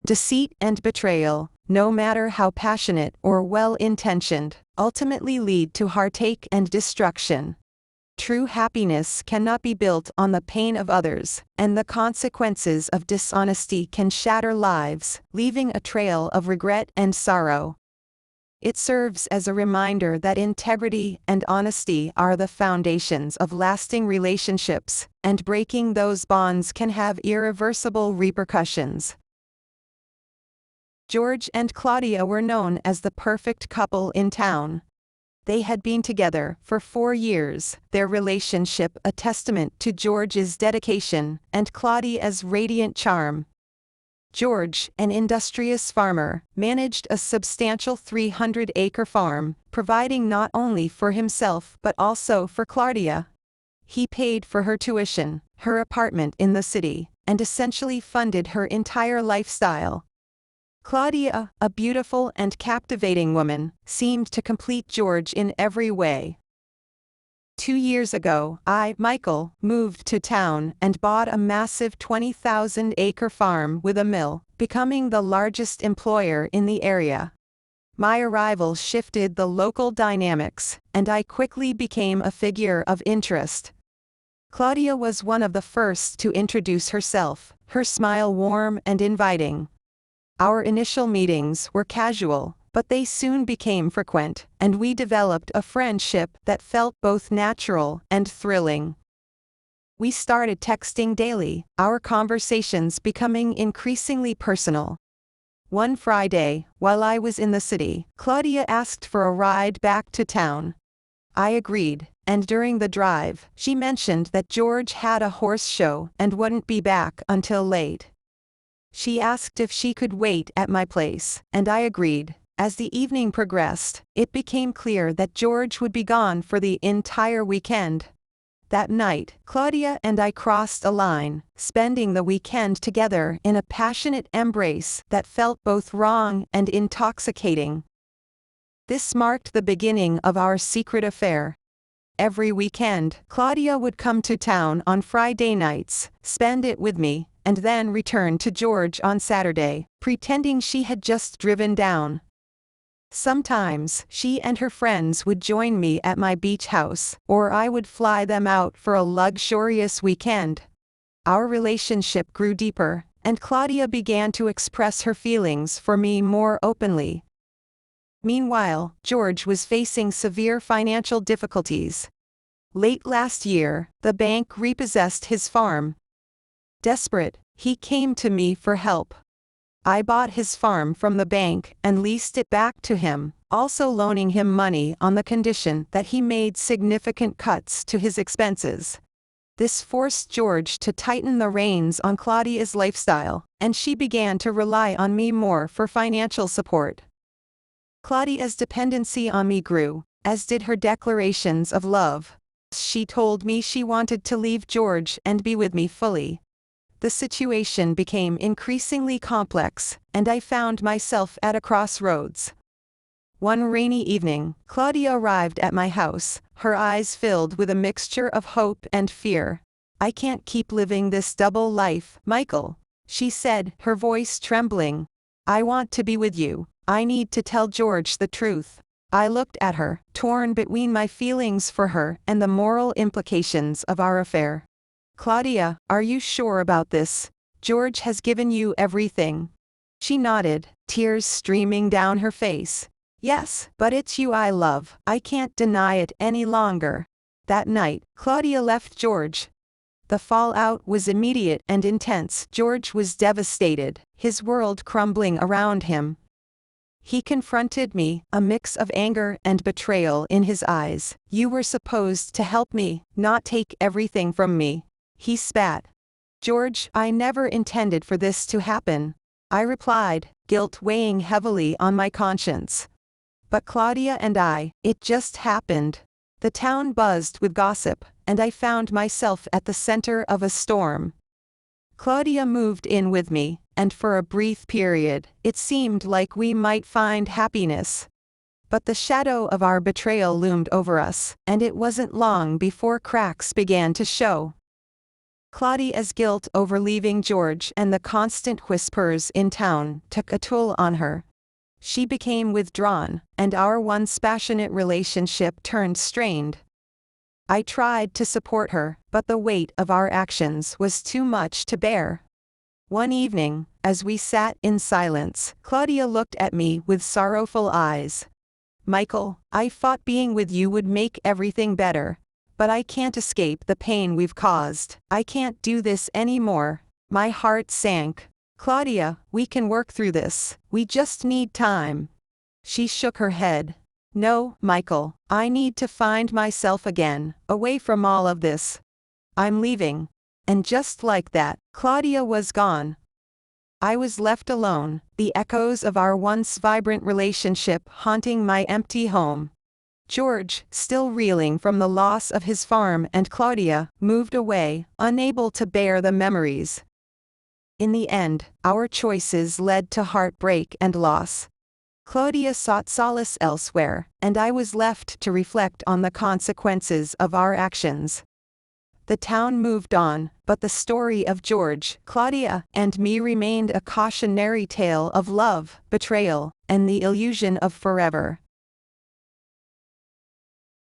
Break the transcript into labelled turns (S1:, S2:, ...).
S1: Deceit and betrayal, no matter how passionate or well-intentioned, ultimately lead to heartache and destruction. True happiness cannot be built on the pain of others, and the consequences of dishonesty can shatter lives, leaving a trail of regret and sorrow. It serves as a reminder that integrity and honesty are the foundations of lasting relationships, and breaking those bonds can have irreversible repercussions. George and Claudia were known as the perfect couple in town. They had been together for 4 years, their relationship a testament to George's dedication and Claudia's radiant charm. George, an industrious farmer, managed a substantial 300-acre farm, providing not only for himself but also for Claudia. He paid for her tuition, her apartment in the city, and essentially funded her entire lifestyle. Claudia, a beautiful and captivating woman, seemed to complete George in every way. 2 years ago, Michael, moved to town and bought a massive 20,000-acre farm with a mill, becoming the largest employer in the area. My arrival shifted the local dynamics, and I quickly became a figure of interest. Claudia was one of the first to introduce herself, her smile warm and inviting. Our initial meetings were casual, but they soon became frequent, and we developed a friendship that felt both natural and thrilling. We started texting daily, our conversations becoming increasingly personal. One Friday, while I was in the city, Claudia asked for a ride back to town. I agreed, and during the drive, she mentioned that George had a horse show and wouldn't be back until late. She asked if she could wait at my place, and I agreed. As the evening progressed, it became clear that George would be gone for the entire weekend. That night, Claudia and I crossed a line, spending the weekend together in a passionate embrace that felt both wrong and intoxicating. This marked the beginning of our secret affair. Every weekend, Claudia would come to town on Friday nights, spend it with me, and then return to George on Saturday, pretending she had just driven down. Sometimes, she and her friends would join me at my beach house, or I would fly them out for a luxurious weekend. Our relationship grew deeper, and Claudia began to express her feelings for me more openly. Meanwhile, George was facing severe financial difficulties. Late last year, the bank repossessed his farm. Desperate, he came to me for help. I bought his farm from the bank and leased it back to him, also loaning him money on the condition that he made significant cuts to his expenses. This forced George to tighten the reins on Claudia's lifestyle, and she began to rely on me more for financial support. Claudia's dependency on me grew, as did her declarations of love. She told me she wanted to leave George and be with me fully. The situation became increasingly complex, and I found myself at a crossroads. One rainy evening, Claudia arrived at my house, her eyes filled with a mixture of hope and fear. "I can't keep living this double life, Michael," she said, her voice trembling. "I want to be with you. I need to tell George the truth." I looked at her, torn between my feelings for her and the moral implications of our affair. "Claudia, are you sure about this? George has given you everything." She nodded, tears streaming down her face. "Yes, but it's you I love. I can't deny it any longer." That night, Claudia left George. The fallout was immediate and intense. George was devastated, his world crumbling around him. He confronted me, a mix of anger and betrayal in his eyes. "You were supposed to help me, not take everything from me," he spat. "George, I never intended for this to happen," I replied, guilt weighing heavily on my conscience. "But Claudia and it just happened." The town buzzed with gossip, and I found myself at the center of a storm. Claudia moved in with me, and for a brief period, it seemed like we might find happiness. But the shadow of our betrayal loomed over us, and it wasn't long before cracks began to show. Claudia's guilt over leaving George and the constant whispers in town took a toll on her. She became withdrawn, and our once passionate relationship turned strained. I tried to support her, but the weight of our actions was too much to bear. One evening, as we sat in silence, Claudia looked at me with sorrowful eyes. "Michael, I thought being with you would make everything better. But I can't escape the pain we've caused. I can't do this anymore." My heart sank. "Claudia, we can work through this. We just need time." She shook her head. "No, Michael, I need to find myself again, away from all of this. I'm leaving." And just like that, Claudia was gone. I was left alone, the echoes of our once vibrant relationship haunting my empty home. George, still reeling from the loss of his farm, and Claudia, moved away, unable to bear the memories. In the end, our choices led to heartbreak and loss. Claudia sought solace elsewhere, and I was left to reflect on the consequences of our actions. The town moved on, but the story of George, Claudia, and me remained a cautionary tale of love, betrayal, and the illusion of forever.